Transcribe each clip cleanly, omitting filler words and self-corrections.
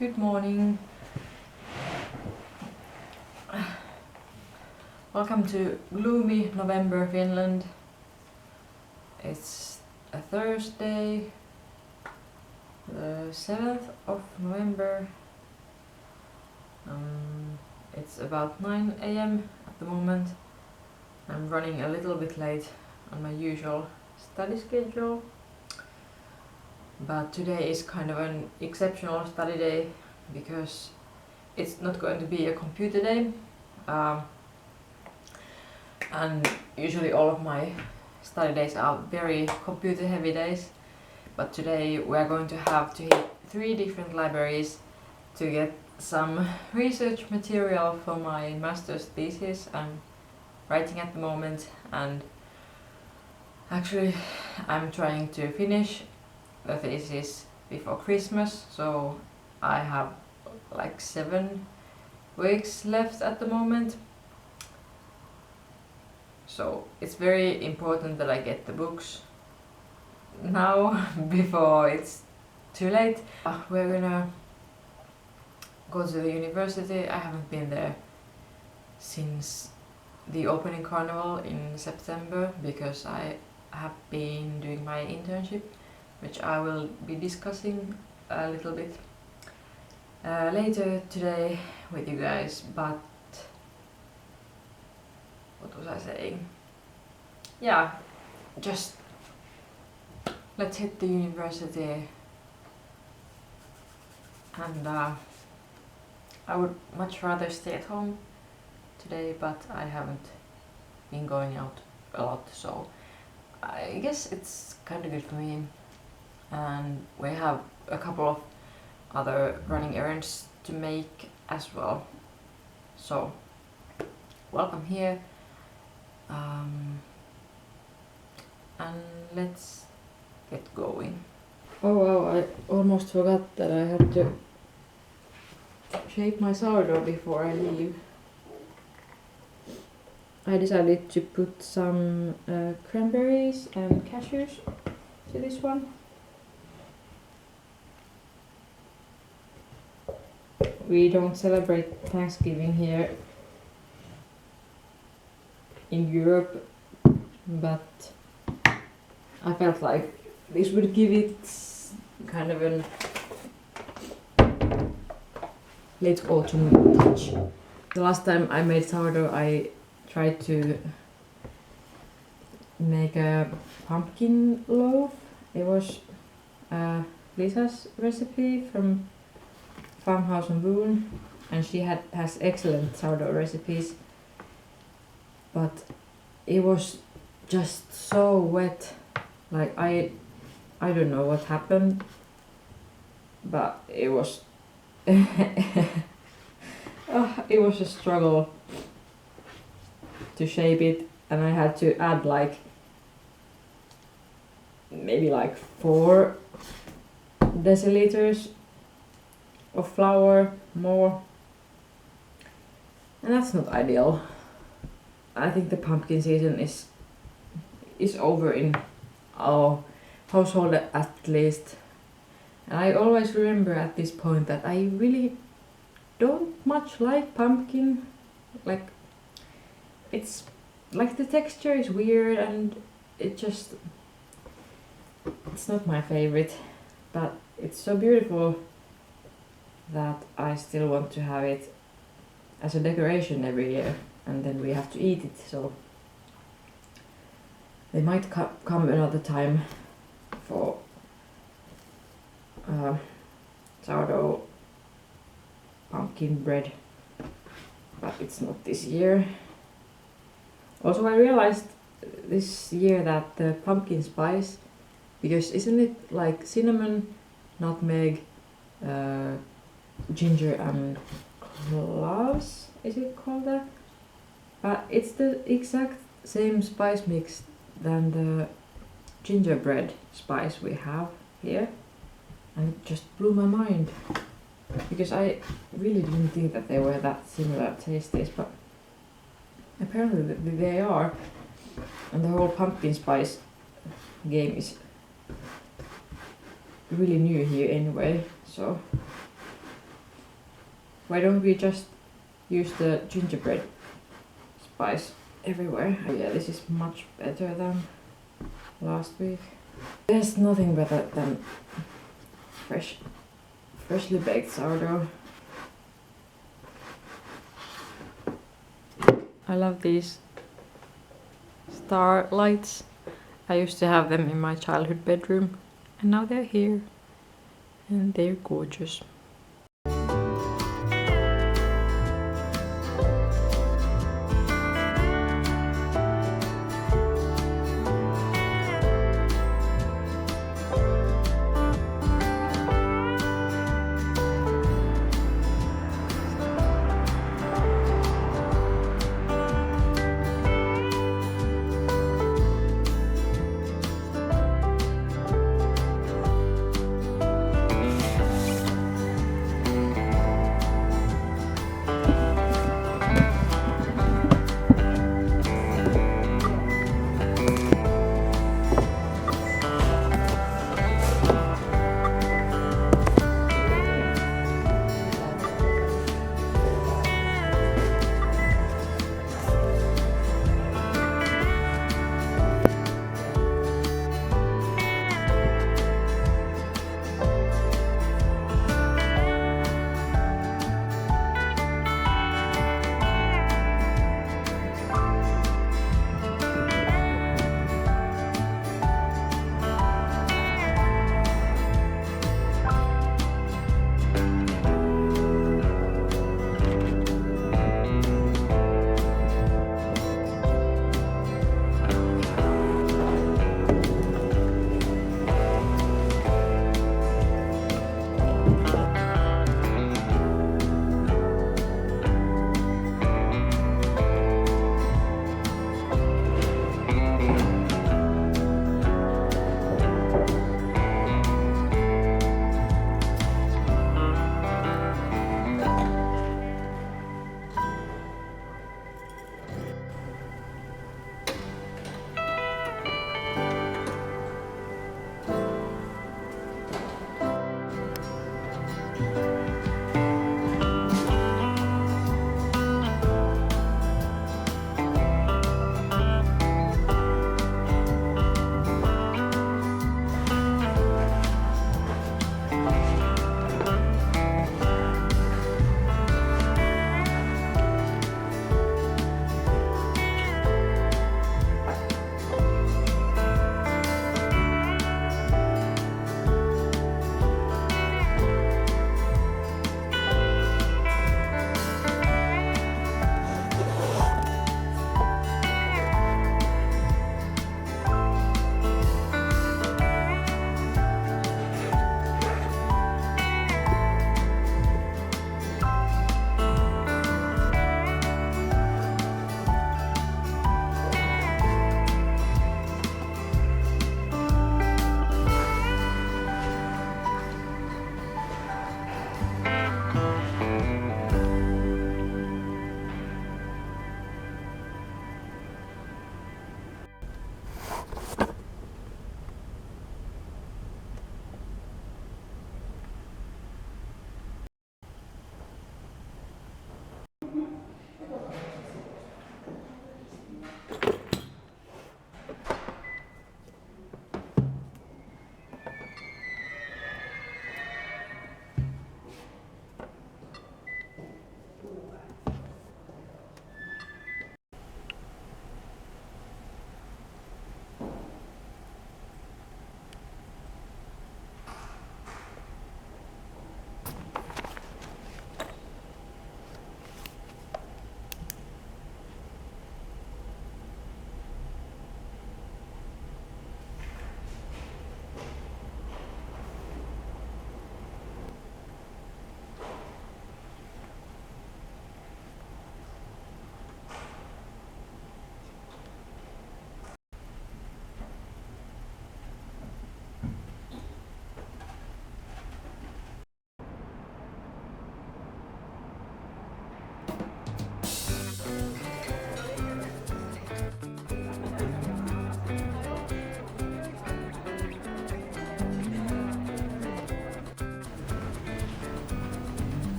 Good morning. Welcome to gloomy November, Finland. It's a Thursday, the 7th of November. It's about 9 a.m. at the moment. I'm running a little bit late on my usual study schedule. But today is kind of an exceptional study day because it's not going to be a computer day. And usually all of my study days are very computer heavy days. But today we are going to have to hit 3 different libraries to get some research material for my master's thesis I'm writing at the moment. And actually I'm trying to finish the thesis before Christmas, so I have like 7 weeks left at the moment. So it's very important that I get the books now before it's too late. We're gonna go to the university. I haven't been there since the opening carnival in September because I have been doing my internship, which I will be discussing a little bit later today with you guys. But what was I saying? Yeah, just let's hit the university. And I would much rather stay at home today, but I haven't been going out a lot, so I guess it's kind of good for me. And we have a couple of other running errands to make as well. So welcome here. And let's get going. Oh wow, I almost forgot that I had to shape my sourdough before I leave. I decided to put some cranberries and cashews to this one. We don't celebrate Thanksgiving here in Europe, but I felt like this would give it kind of an late autumn touch. The last time I made sourdough, I tried to make a pumpkin loaf. It was Lisa's recipe from Farmhouse on Boone, and she has excellent sourdough recipes, but it was just so wet. Like I don't know what happened, but it was it was a struggle to shape it, and I had to add like maybe like 4 deciliters of flour more, and that's not ideal. I think the pumpkin season is over in our household at least, and I always remember at this point that I really don't much like pumpkin. Like it's like the texture is weird and it's not my favorite, but it's so beautiful that I still want to have it as a decoration every year, and then we have to eat it, so they might come another time for sourdough pumpkin bread, but it's not this year. Also, I realized this year that the pumpkin spice, because isn't it like cinnamon, nutmeg, ginger and cloves, is it called that? But it's the exact same spice mix than the gingerbread spice we have here, and it just blew my mind because I really didn't think that they were that similar tastes, but apparently they are. And the whole pumpkin spice game is really new here anyway, so Why don't we just use the gingerbread spice everywhere? Oh yeah, this is much better than last week. There's nothing better than freshly baked sourdough. I love these star lights. I used to have them in my childhood bedroom, and now they're here, and they're gorgeous.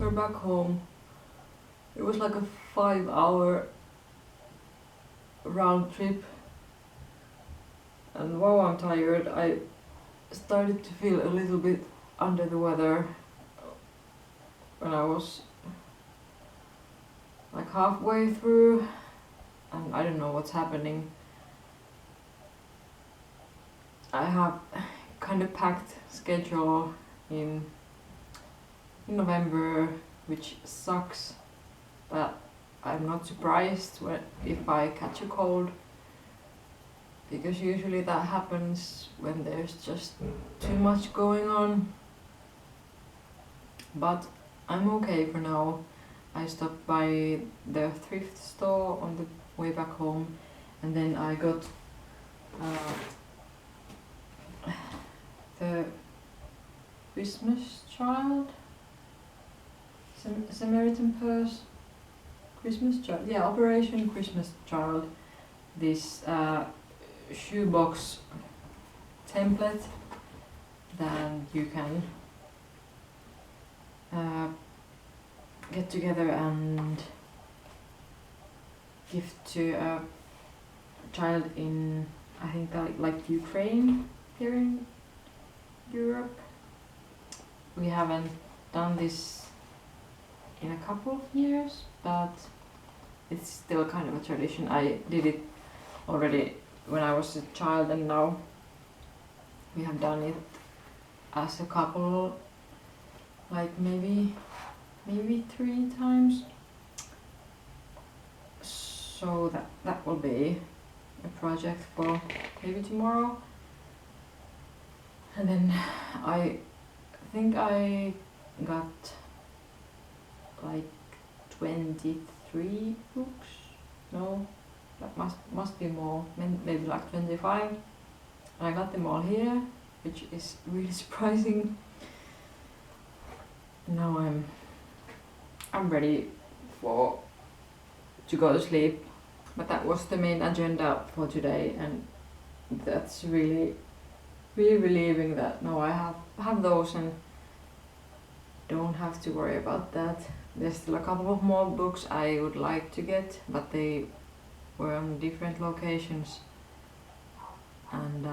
We're back home. It was like a 5-hour round trip, and while I'm tired I started to feel a little bit under the weather when I was like halfway through, and I don't know what's happening. I have kind of packed schedule in November, which sucks, but I'm not surprised if I catch a cold, because usually that happens when there's just too much going on. But I'm okay for now. I stopped by the thrift store on the way back home, and then I got the Christmas child, Samaritan Purse, Christmas child, yeah, Operation Christmas Child, this shoebox template that you can get together and give to a child in, I think that like Ukraine here in Europe. We haven't done this in a couple of years, but it's still kind of a tradition. I did it already when I was a child, and now we have done it as a couple, like maybe 3 times. So that will be a project for maybe tomorrow. And then I think I got like 23 books. No, that must be more, maybe like 25. And I got them all here, which is really surprising. Now I'm ready to go to sleep. But that was the main agenda for today, and that's really relieving that now I have those and don't have to worry about that. There's still a couple of more books I would like to get, but they were on different locations, and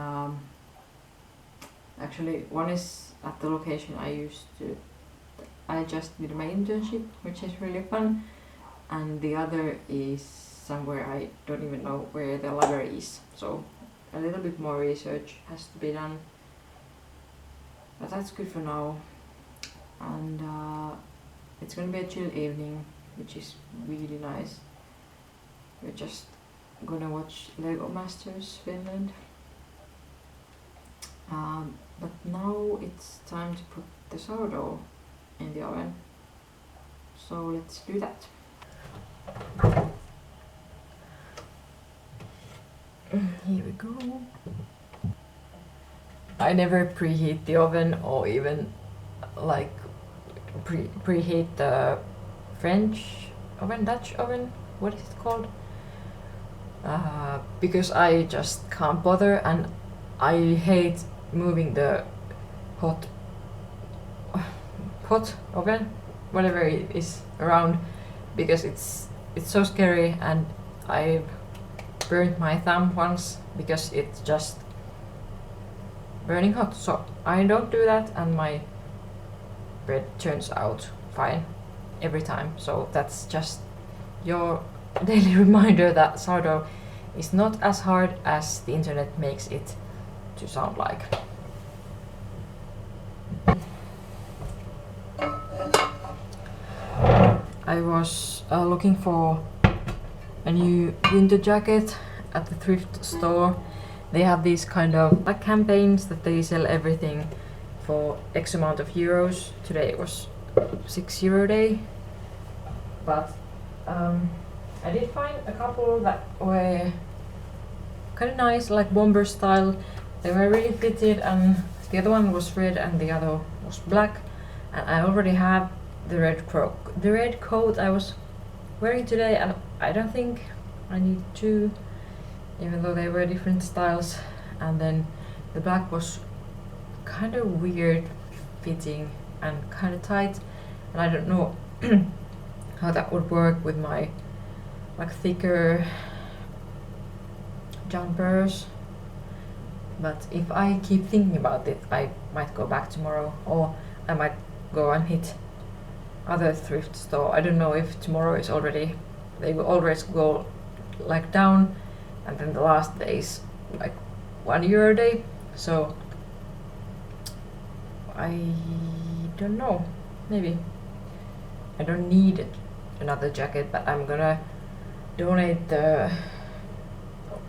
actually one is at the location I just did my internship, which is really fun, and the other is somewhere I don't even know where the library is, so a little bit more research has to be done, but that's good for now. And it's gonna be a chill evening, which is really nice. We're just gonna watch Lego Masters Finland. But now it's time to put the sourdough in the oven, so let's do that. Here we go. I never preheat the oven or even like preheat the French oven, Dutch oven, what is it called? Because I just can't bother, and I hate moving the hot oven, whatever it is, around, because it's so scary, and I burned my thumb once because it's just burning hot. So I don't do that, and my bread turns out fine every time. So that's just your daily reminder that sourdough is not as hard as the internet makes it to sound like. I was looking for a new winter jacket at the thrift store. They have these kind of like campaigns that they sell everything for X amount of euros. Today it was €6 day, but I did find a couple that were kind of nice, like bomber style. They were really fitted, and the other one was red and the other was black, and I already have the red coat I was wearing today, and I don't think I need two, even though they were different styles. And then the black was kind of weird fitting and kind of tight, and I don't know how that would work with my like thicker jumpers. But if I keep thinking about it, I might go back tomorrow, or I might go and hit other thrift store. I don't know if tomorrow is already, they will always go like down, and then the last day is like €1 a day, so I don't know, maybe I don't need another jacket, but I'm gonna donate the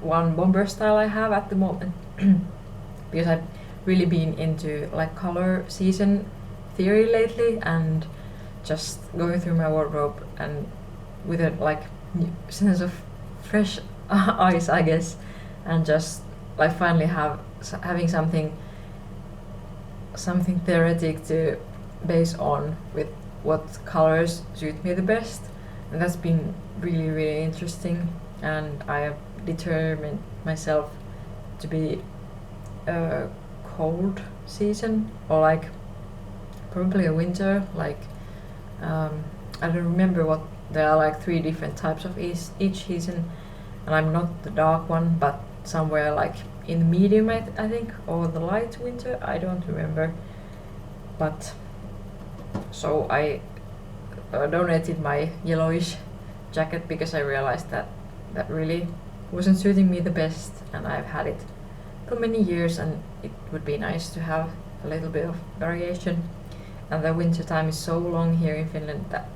one bomber style I have at the moment because I've really been into like color season theory lately, and just going through my wardrobe and with a like sense of fresh eyes, I guess, and just like finally having something theoretic to base on with what colors suit me the best, and that's been really interesting. And I have determined myself to be a cold season, or like probably a winter, like I don't remember what, there are like 3 different types of each season, and I'm not the dark one, but somewhere like in the medium, I think, or the light winter, I don't remember. But so I donated my yellowish jacket because I realized that that really wasn't suiting me the best, and I've had it for many years, and it would be nice to have a little bit of variation. And the winter time is so long here in Finland that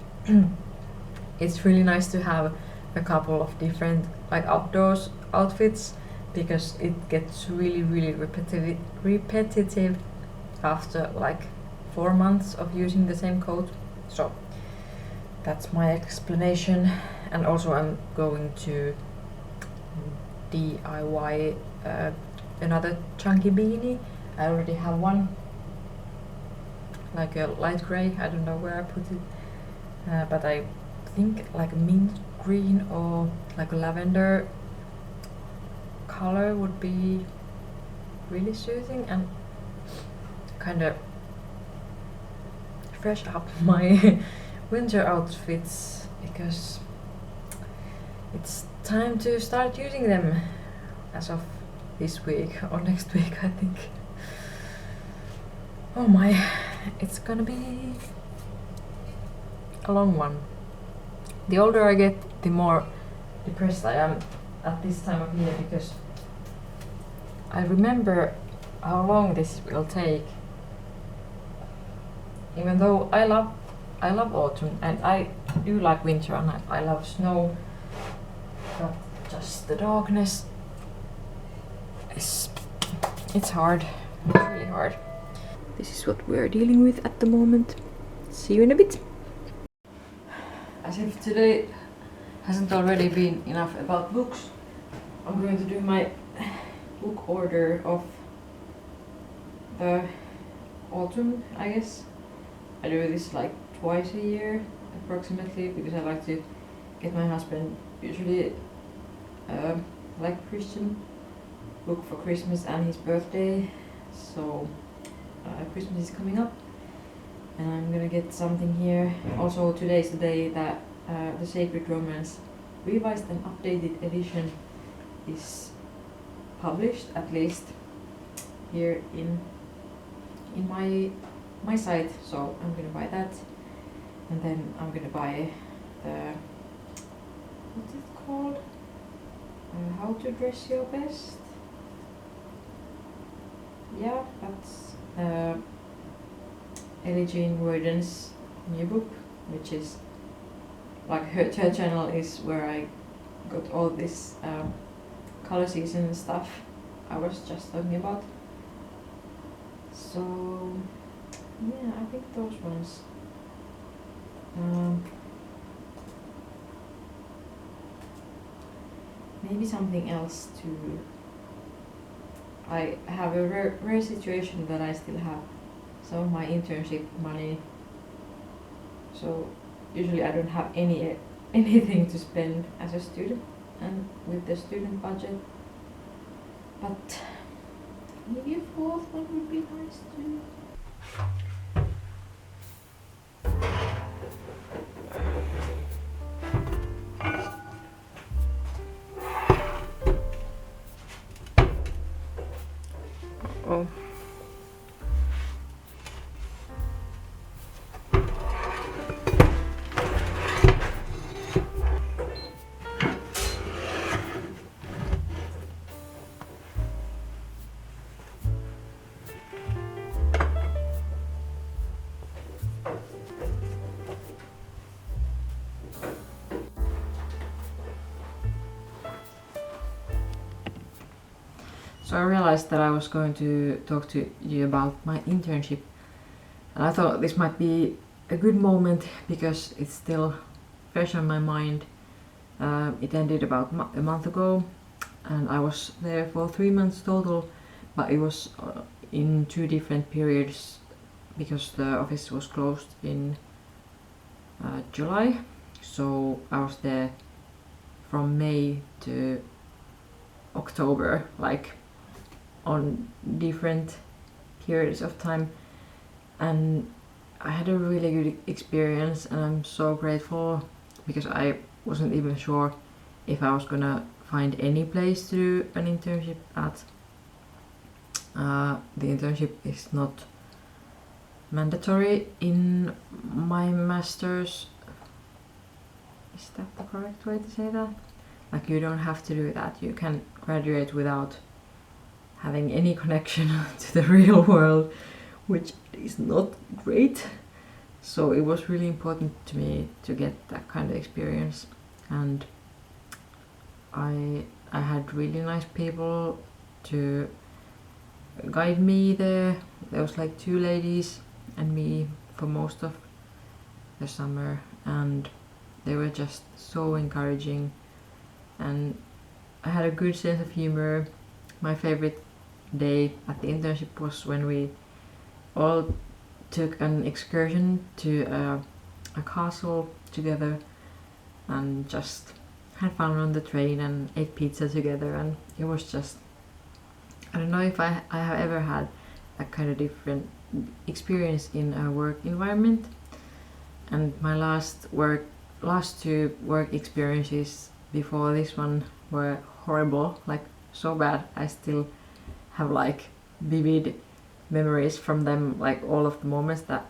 it's really nice to have a couple of different like outdoors outfits, because it gets really repetitive after like 4 months of using the same coat. So that's my explanation. And also I'm going to DIY another chunky beanie. I already have one, like a light grey, I don't know where I put it, but I think like mint green or like lavender color would be really soothing and kind of fresh up my winter outfits, because it's time to start using them as of this week or next week, I think. Oh my, it's gonna be a long one. The older I get, the more depressed I am at this time of year, because I remember how long this will take. Even though I love autumn, and I do like winter, and I love snow, but just the darkness it's hard. It's really hard. This is what we're dealing with at the moment. See you in a bit. As if today hasn't already been enough about books, I'm going to do my book order of the autumn, I guess. I do this like twice a year approximately, because I like to get my husband usually like Christian book for Christmas and his birthday. So Christmas is coming up, and I'm gonna get something here. Also today is the day that the Sacred Romance revised and updated edition is published, at least here in my site. So I'm gonna buy that, and then I'm gonna buy the, what's it called? How to Dress Your Best. Yeah, that's Ellie Jean Royden's new book, which is like her channel is where I got all this color season stuff I was just talking about. So yeah, I think those ones. Maybe something else too. I have a rare situation that I still have some of my internship money So usually I don't have anything to spend as a student and with the student budget, but maybe a fourth one would be nice too. Oh. So I realized that I was going to talk to you about my internship, and I thought this might be a good moment because it's still fresh on my mind. It ended about a month ago, and I was there for 3 months total, but it was in 2 different periods because the office was closed in July. So I was there from May to October, like on different periods of time, and I had a really good experience, and I'm so grateful because I wasn't even sure if I was gonna find any place to do an internship at. The internship is not mandatory in my master's. Is that the correct way to say that? Like, you don't have to do that. You can graduate without having any connection to the real world, which is not great. So it was really important to me to get that kind of experience, and I had really nice people to guide me there. There was like 2 ladies and me for most of the summer, and they were just so encouraging, and I had a good sense of humor. My favorite day at the internship was when we all took an excursion to a castle together and just had fun on the train and ate pizza together, and it was just, I don't know if I have ever had a kind of different experience in a work environment. And my last 2 work experiences before this one were horrible, like so bad. I still have like vivid memories from them, like all of the moments that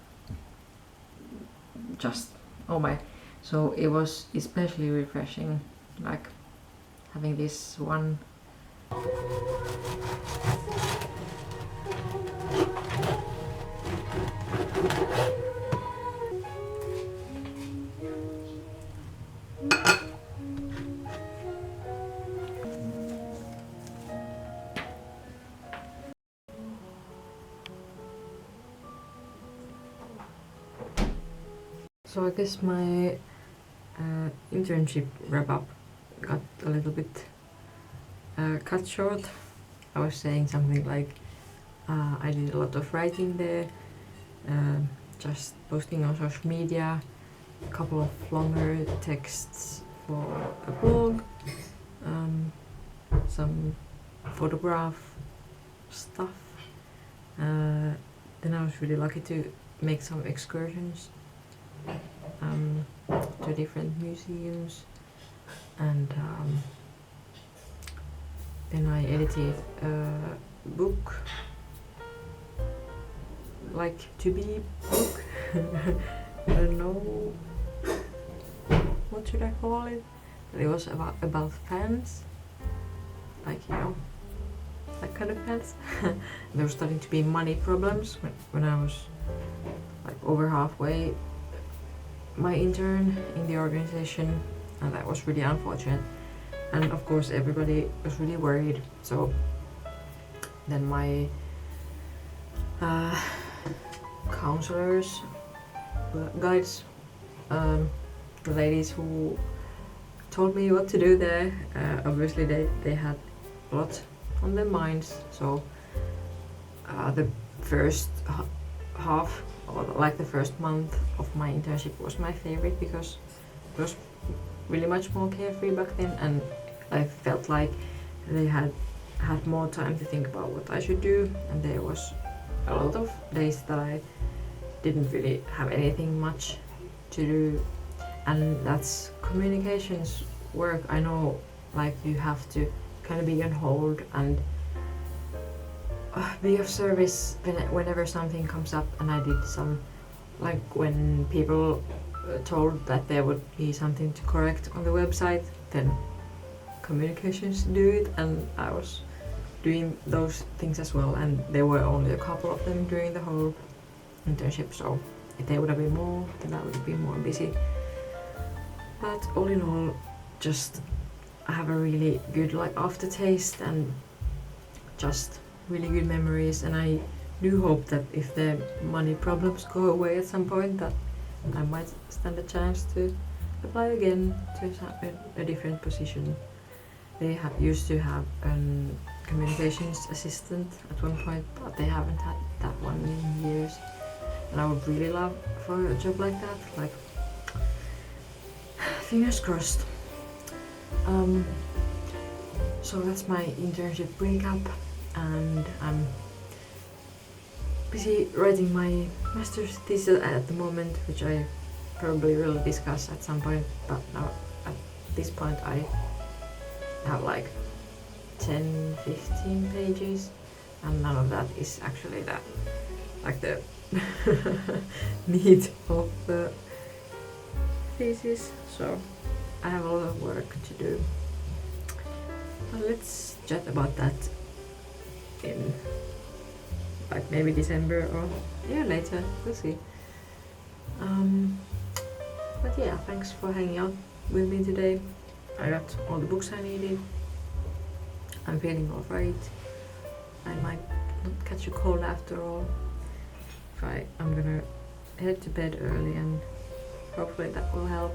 just, oh my. So it was especially refreshing, like having this one. So I guess my internship wrap-up got a little bit cut short. I was saying something like I did a lot of writing there, just posting on social media, a couple of longer texts for a blog, some photograph stuff. Then I was really lucky to make some excursions to different museums, and then I edited a book, like to be book. I don't know what should I call it, but it was about fans, like, you know, that kind of fans. There was starting to be money problems when I was like over halfway my intern in the organization, and that was really unfortunate, and of course everybody was really worried. So then my counselors, guides, the ladies who told me what to do there, obviously they had a lot on their minds. So the first half, or like the first month of my internship was my favorite because it was really much more carefree back then, and I felt like they had more time to think about what I should do, and there was a lot of days that I didn't really have anything much to do, and that's communications work. I know, like, you have to kind of be on hold and be of service whenever something comes up, and I did some, like when people told that there would be something to correct on the website, then communications do it, and I was doing those things as well, and there were only a couple of them during the whole internship, so if there would have been more, then I would have been more busy. But all in all, just I have a really good like aftertaste and just really good memories, and I do hope that if the money problems go away at some point, that I might stand a chance to apply again to a different position. They used to have a communications assistant at one point, but they haven't had that one in years, and I would really love for a job like that, like fingers crossed. So that's my internship breakup, and I'm busy writing my master's thesis at the moment, which I probably will discuss at some point, but now at this point I have like 10-15 pages, and none of that is actually the meat of the thesis, so I have a lot of work to do. But let's chat about that in like maybe December or later, we'll see. But yeah, thanks for hanging out with me today. I got all the books I needed. I'm feeling alright. I might not catch a cold after all. I'm gonna head to bed early, and hopefully that will help.